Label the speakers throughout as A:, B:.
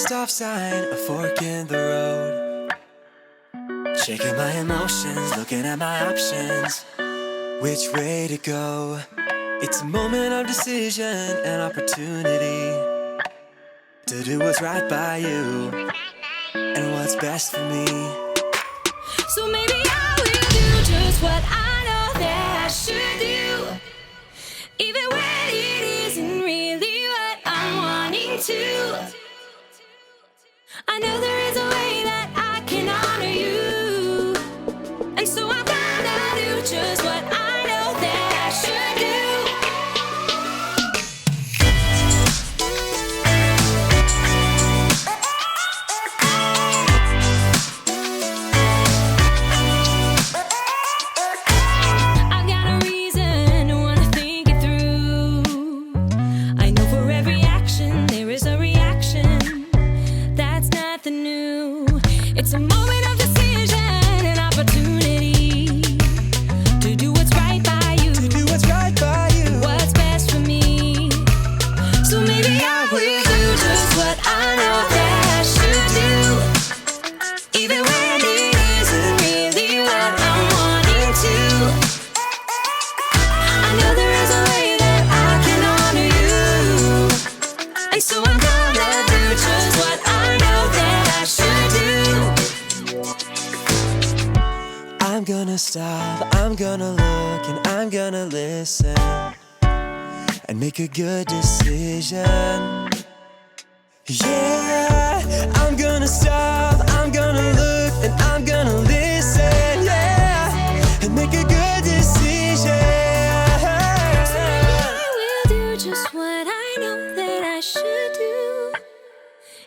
A: stop sign, a fork in the road. Shaking my emotions, looking at my options. Which way to go? It's a moment of decision and opportunity to do what's right by you and what's best for me.
B: So maybe I will do just what I know that I should do, even when it isn't really what I'm wanting to. I know there is a way that I can honor you, and so I'm gonna do just what I know that I should do. I've got a reason to wanna think it through. I know for every action there is a reaction. That's nothing new. It's a moment of decision and opportunity to do what's right by you,
A: To do what's right by you.
B: what's best for me. So maybe I will do just what I know that I should do, even when it isn't really what I'm wanting to. I know there is a way that I can honor you, and so I'm gonna do just what I know that I should do.
A: I'm gonna stop, I'm gonna look, and I'm gonna listen and make a good decision. Yeah, I'm gonna stop, I'm gonna look, and I'm gonna listen. Yeah, and make a good decision.
B: I will do just what I know that I should do,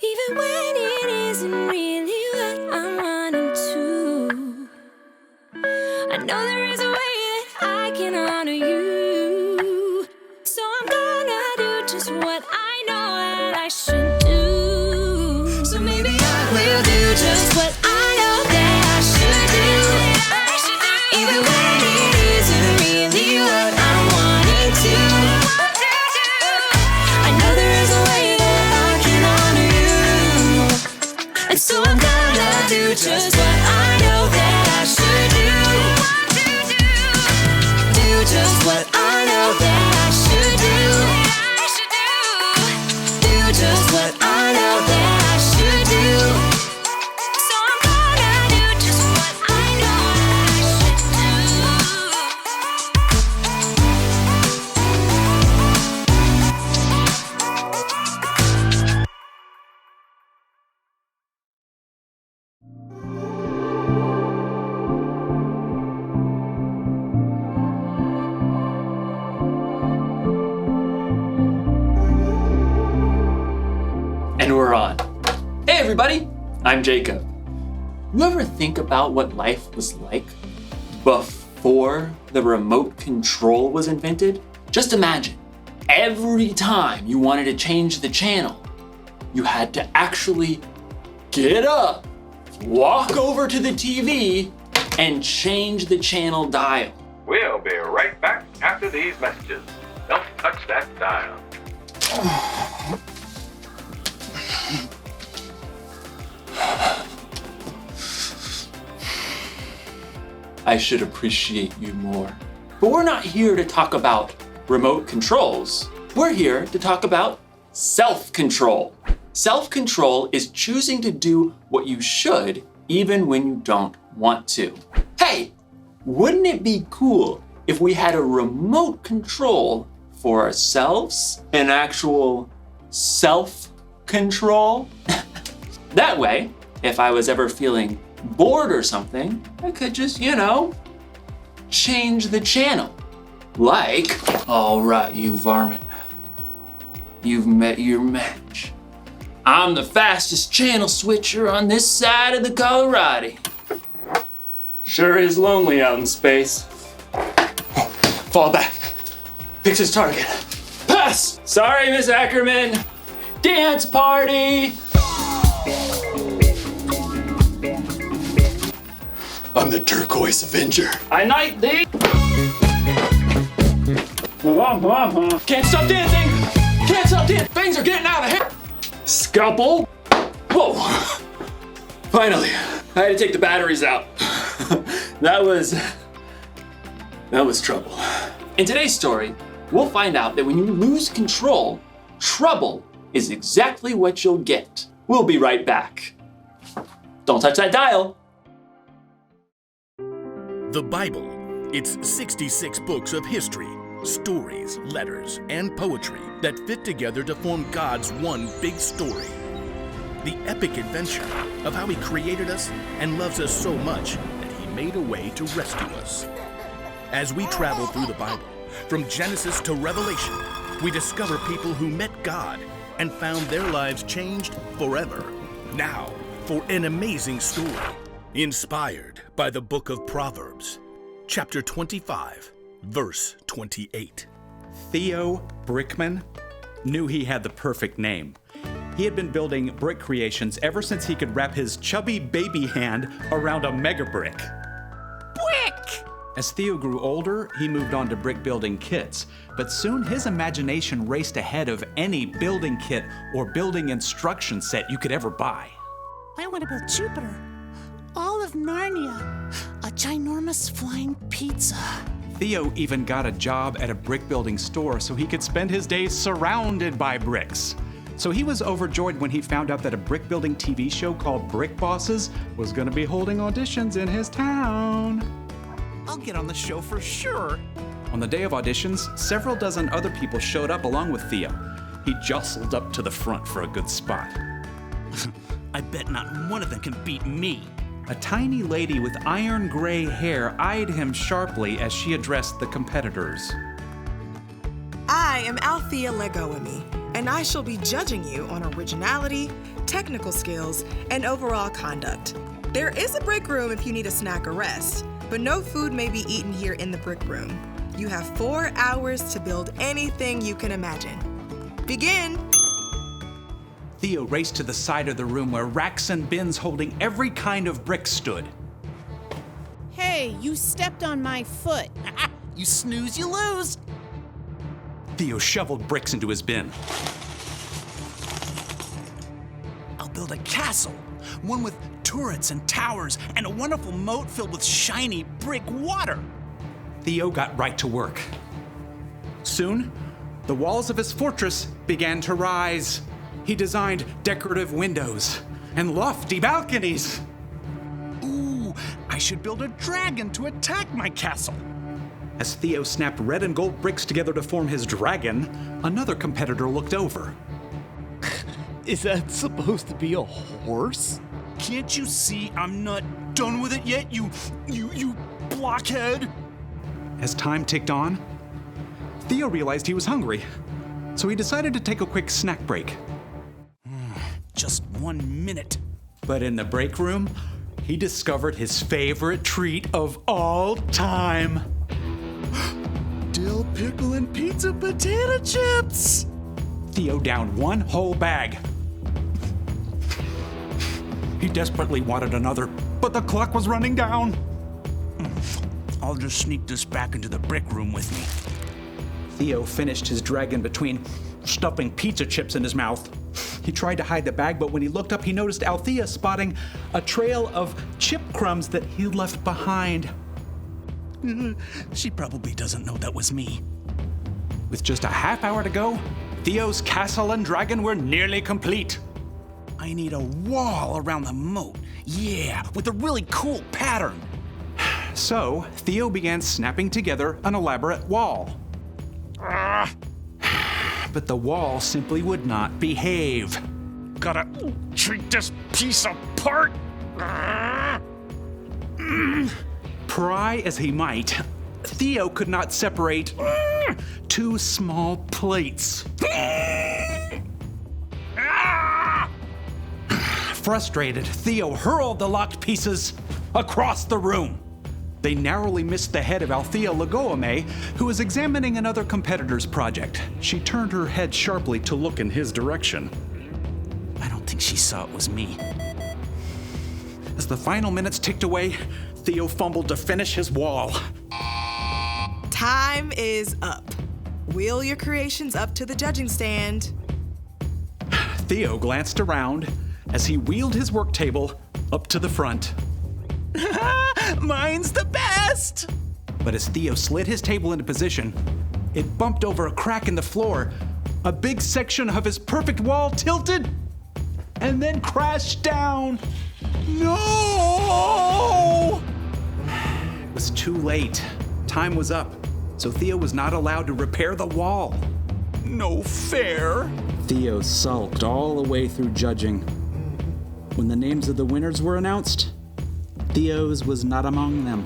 B: even when it isn't really what I'm wanting to. I know there is a way that I can honor you, so I'm gonna do just what I know that I should do. So maybe I will do just what I know that I should do, even when it isn't really what I'm wanting to. I know there is a way that I can honor you, and so I'm gonna do just what I know that I should do. Do just what I know that I should do. Do just what I know that I should do. So I'm gonna do just what I know that I should
C: And we're on. Hey everybody, I'm Jacob. You ever think about what life was like before the remote control was invented? Just imagine, every time you wanted to change the channel, you had to actually get up, walk over to the TV, and change the channel dial.
D: We'll be right back after these messages. Don't touch that dial.
C: I should appreciate you more. But we're not here to talk about remote controls. We're here to talk about self-control. Self-control is choosing to do what you should even when you don't want to. Hey, wouldn't it be cool if we had a remote control for ourselves? An actual self-control? That way, if I was ever feeling bored or something, I could just, change the channel. Like, all right, you varmint. You've met your match. I'm the fastest channel switcher on this side of the Colorado. Sure is lonely out in space. Fall back. Picks his target. Pass! Sorry, Miss Ackerman. Dance party!
E: I'm the Turquoise Avenger.
C: I knight thee! Can't stop dancing! Can't stop dancing! Things are getting out of hand! Scalpel! Oh! Finally, I had to take the batteries out. That was trouble. In today's story, we'll find out that when you lose control, trouble is exactly what you'll get. We'll be right back. Don't touch that dial.
F: The Bible. It's 66 books of history, stories, letters, and poetry that fit together to form God's one big story. The epic adventure of how He created us and loves us so much that He made a way to rescue us. As we travel through the Bible, from Genesis to Revelation, we discover people who met God and found their lives changed forever. Now, for an amazing story, inspired by the book of Proverbs, chapter 25, verse 28.
G: Theo Brickman knew he had the perfect name. He had been building brick creations ever since he could wrap his chubby baby hand around a mega brick. Brick! As Theo grew older, he moved on to brick building kits, but soon his imagination raced ahead of any building kit or building instruction set you could ever buy.
H: I want to build Jupiter, all of Narnia, a ginormous flying pizza.
G: Theo even got a job at a brick building store so he could spend his days surrounded by bricks. So he was overjoyed when he found out that a brick building TV show called Brick Bosses was going to be holding auditions in his town.
I: I'll get on the show for sure.
G: On the day of auditions, several dozen other people showed up along with Theo. He jostled up to the front for a good spot.
I: I bet not one of them can beat me.
G: A tiny lady with iron gray hair eyed him sharply as she addressed the competitors.
J: I am Althea Legoemi, and I shall be judging you on originality, technical skills, and overall conduct. There is a break room if you need a snack or rest, but no food may be eaten here in the brick room. You have 4 hours to build anything you can imagine. Begin!
G: Theo raced to the side of the room where racks and bins holding every kind of brick stood.
H: Hey, you stepped on my foot.
I: You snooze, you lose.
G: Theo shoveled bricks into his bin.
I: I'll build a castle, one with turrets and towers and a wonderful moat filled with shiny brick water.
G: Theo got right to work. Soon, the walls of his fortress began to rise. He designed decorative windows and lofty balconies.
I: Ooh, I should build a dragon to attack my castle.
G: As Theo snapped red and gold bricks together to form his dragon, another competitor looked over.
I: Is that supposed to be a horse? Can't you see I'm not done with it yet, you blockhead?
G: As time ticked on, Theo realized he was hungry, so he decided to take a quick snack break.
I: Just 1 minute.
G: But in the break room, he discovered his favorite treat of all time.
I: Dill pickle and pizza potato chips.
G: Theo downed one whole bag. He desperately wanted another, but the clock was running down.
I: I'll just sneak this back into the brick room with me.
G: Theo finished his dragon between stuffing pizza chips in his mouth. He tried to hide the bag, but when he looked up, he noticed Althea spotting a trail of chip crumbs that he left behind.
I: She probably doesn't know that was me.
G: With just a half hour to go, Theo's castle and dragon were nearly complete.
I: I need a wall around the moat. Yeah, with a really cool pattern.
G: So, Theo began snapping together an elaborate wall. But the wall simply would not behave.
I: Gotta treat this piece apart.
G: Pry as he might, Theo could not separate two small plates. Frustrated, Theo hurled the locked pieces across the room. They narrowly missed the head of Althea Legoemi, who was examining another competitor's project. She turned her head sharply to look in his direction.
I: I don't think she saw it was me.
G: As the final minutes ticked away, Theo fumbled to finish his wall.
J: Time is up. Wheel your creations up to the judging stand.
G: Theo glanced around as he wheeled his work table up to the front.
I: Mine's the best!
G: But as Theo slid his table into position, it bumped over a crack in the floor. A big section of his perfect wall tilted and then crashed down.
I: No!
G: It was too late. Time was up, so Theo was not allowed to repair the wall.
I: No fair.
G: Theo sulked all the way through judging. When the names of the winners were announced, Theo's was not among them.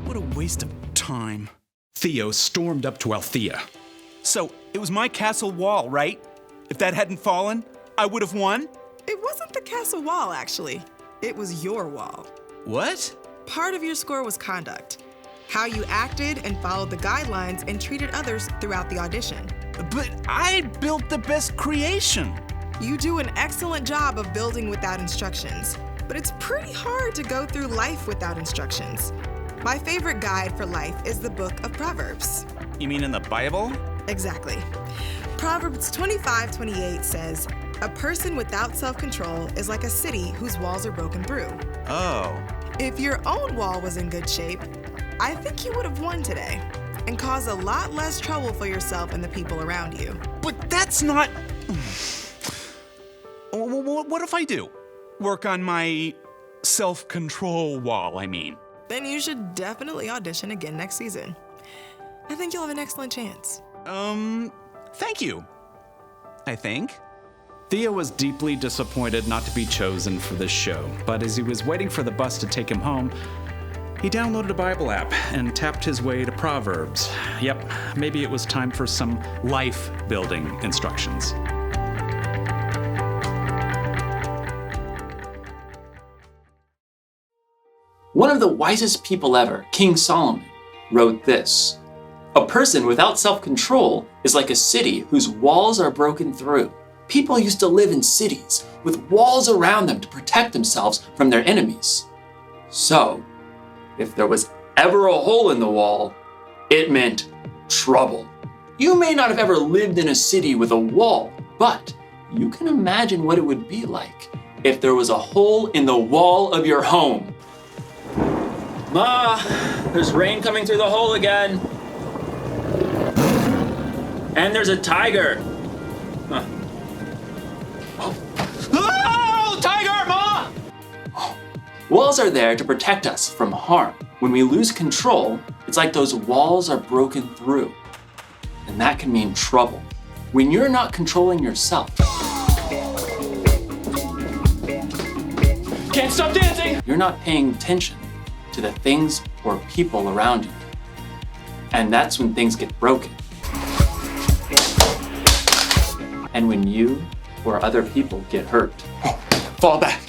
I: What a waste of time.
G: Theo stormed up to Althea.
I: So, it was my castle wall, right? If that hadn't fallen, I would have won?
J: It wasn't the castle wall, actually. It was your wall.
I: What?
J: Part of your score was conduct. How you acted and followed the guidelines and treated others throughout the audition.
I: But I built the best creation.
J: You do an excellent job of building without instructions, but it's pretty hard to go through life without instructions. My favorite guide for life is the book of Proverbs.
I: You mean in the Bible?
J: Exactly. Proverbs 25:28 says, "A person without self-control is like a city whose walls are broken through."
I: Oh.
J: If your own wall was in good shape, I think you would have won today and caused a lot less trouble for yourself and the people around you.
I: But that's not... What if I do? Work on my self-control wall, I mean.
J: Then you should definitely audition again next season. I think you'll have an excellent chance.
I: Thank you. I think.
G: Theo was deeply disappointed not to be chosen for this show, but as he was waiting for the bus to take him home, he downloaded a Bible app and tapped his way to Proverbs. Yep, maybe it was time for some life-building instructions.
C: One of the wisest people ever, King Solomon, wrote this: "A person without self-control is like a city whose walls are broken through." People used to live in cities with walls around them to protect themselves from their enemies. So, if there was ever a hole in the wall, it meant trouble. You may not have ever lived in a city with a wall, but you can imagine what it would be like if there was a hole in the wall of your home. Ma, there's rain coming through the hole again. And there's a tiger. Huh. Oh, tiger, Ma! Walls are there to protect us from harm. When we lose control, it's like those walls are broken through. And that can mean trouble. When you're not controlling yourself. Can't stop dancing! You're not paying attention to the things or people around you. And that's when things get broken. And when you or other people get hurt.
E: Oh, fall back.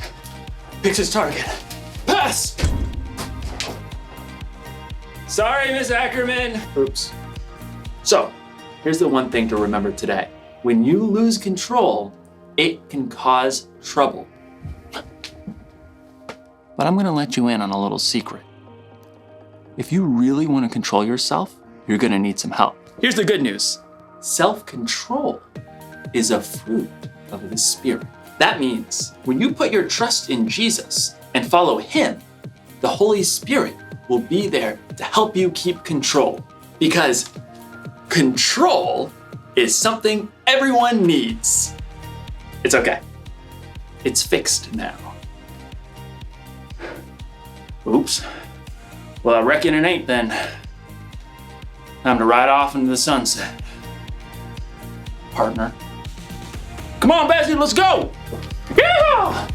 E: Picks his target. Pass!
C: Sorry, Miss Ackerman. Oops. So, here's the one thing to remember today. When you lose control, it can cause trouble. But I'm gonna let you in on a little secret. If you really wanna control yourself, you're gonna need some help. Here's the good news. Self-control is a fruit of the Spirit. That means when you put your trust in Jesus and follow Him, the Holy Spirit will be there to help you keep control. Because control is something everyone needs. It's okay. It's fixed now. Oops. Well, I reckon it ain't then. Time to ride off into the sunset. Partner. Come on, Bessie, let's go! Yeah!